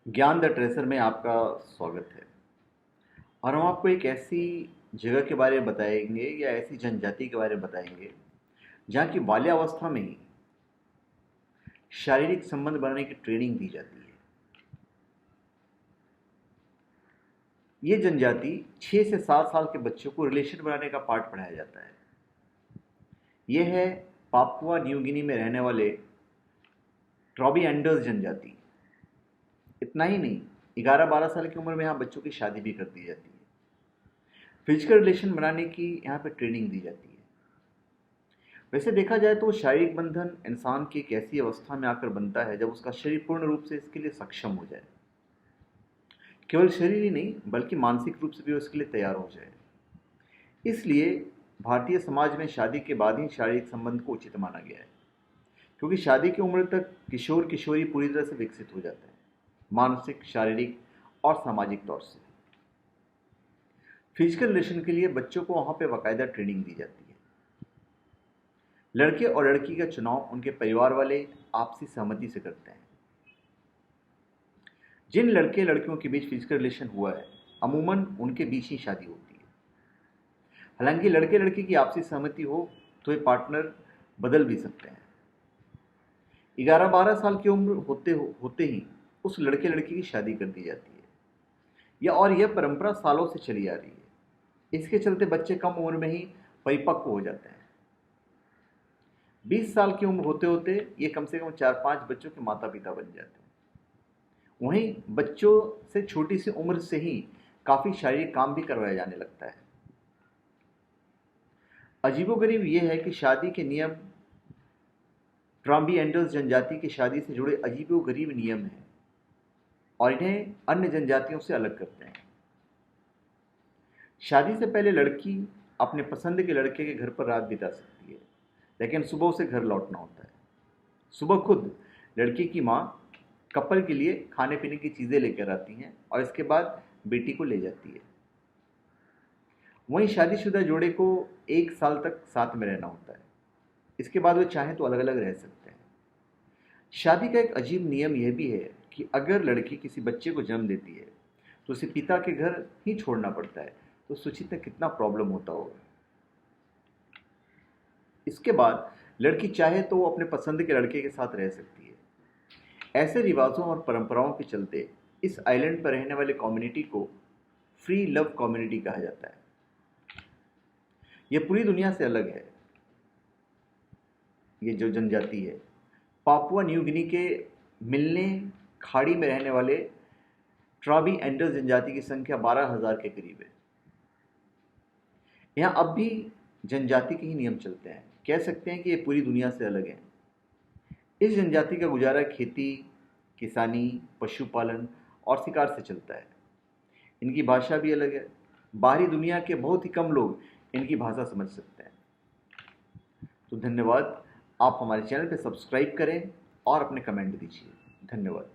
ज्ञान the tracer में आपका स्वागत है। और हम आपको एक ऐसी जगह के बारे में बताएंगे या ऐसी जनजाति के बारे में बताएंगे जहाँ की बाल्यावस्था में ही शारीरिक संबंध बनाने की ट्रेनिंग दी जाती है। ये जनजाति 6 से 7 साल के बच्चों को रिलेशन बनाने का पाठ पढ़ाया जाता है। यह है पापुआ न्यू गिनी में रहने वाले ट्रॉबी एंडर्स जनजाति। इतना ही नहीं, 11-12 साल की उम्र में यहाँ बच्चों की शादी भी कर दी जाती है। फिजिकल रिलेशन बनाने की यहाँ पे ट्रेनिंग दी जाती है। वैसे देखा जाए तो शारीरिक बंधन इंसान की एक ऐसी अवस्था में आकर बनता है जब उसका शरीर पूर्ण रूप से इसके लिए सक्षम हो जाए। केवल शरीर ही नहीं बल्कि मानसिक रूप से भी वो इसके लिए तैयार हो जाए। इसलिए भारतीय समाज में शादी के बाद ही शारीरिक संबंध को उचित माना गया है, क्योंकि शादी की उम्र तक किशोर किशोरी पूरी तरह से विकसित हो जाता है, मानसिक, शारीरिक और सामाजिक तौर से। फिजिकल रिलेशन के लिए बच्चों को वहां पे बाकायदा ट्रेनिंग दी जाती है। लड़के और लड़की का चुनाव उनके परिवार वाले आपसी सहमति से करते हैं। जिन लड़के लड़कियों के बीच फिजिकल रिलेशन हुआ है, अमूमन उनके बीच ही शादी होती है। हालांकि लड़के लड़की की आपसी सहमति हो तो ये पार्टनर बदल भी सकते हैं। 11-12 साल की उम्र होते ही उस लड़के लड़की की शादी कर दी जाती है। यह परंपरा सालों से चली आ रही है। इसके चलते बच्चे कम उम्र में ही परिपक्व हो जाते हैं। 20 साल की उम्र होते होते ये कम से कम 4-5 बच्चों के माता पिता बन जाते हैं। वहीं बच्चों से छोटी सी उम्र से ही काफी शारीरिक काम भी करवाया जाने लगता है। अजीबोगरीब यह है कि शादी के नियम ट्राम्बी एंडर्स जनजाति की शादी से जुड़े अजीबोगरीब नियम हैं और इन्हें अन्य जनजातियों से अलग करते हैं। शादी से पहले लड़की अपने पसंद के लड़के के घर पर रात बिता सकती है, लेकिन सुबह उसे घर लौटना होता है। सुबह खुद लड़की की माँ कपल के लिए खाने पीने की चीज़ें लेकर आती हैं और इसके बाद बेटी को ले जाती है। वहीं शादीशुदा जोड़े को 1 साल तक साथ में रहना होता है। इसके बाद वे चाहें तो अलग अलग रह सकते हैं। शादी का एक अजीब नियम यह भी है कि अगर लड़की किसी बच्चे को जन्म देती है तो उसे पिता के घर ही छोड़ना पड़ता है। तो सोचिए कितना प्रॉब्लम होता होगा। इसके बाद लड़की चाहे तो वो अपने पसंद के लड़के के साथ रह सकती है। ऐसे रिवाजों और परंपराओं के चलते इस आइलैंड पर रहने वाले कम्युनिटी को फ्री लव कम्युनिटी कहा जाता है। यह पूरी दुनिया से अलग है। ये जो जनजाति है, पापुआ न्यू गिनी के मिलने खाड़ी में रहने वाले ट्राबी एंडर्स जनजाति की संख्या 12,000 के करीब है। यहाँ अब भी जनजाति के ही नियम चलते हैं। कह सकते हैं कि ये पूरी दुनिया से अलग है। इस जनजाति का गुजारा खेती, किसानी, पशुपालन और शिकार से चलता है। इनकी भाषा भी अलग है। बाहरी दुनिया के बहुत ही कम लोग इनकी भाषा समझ सकते हैं। तो धन्यवाद। आप हमारे चैनल पे सब्सक्राइब करें और अपने कमेंट दीजिए। धन्यवाद।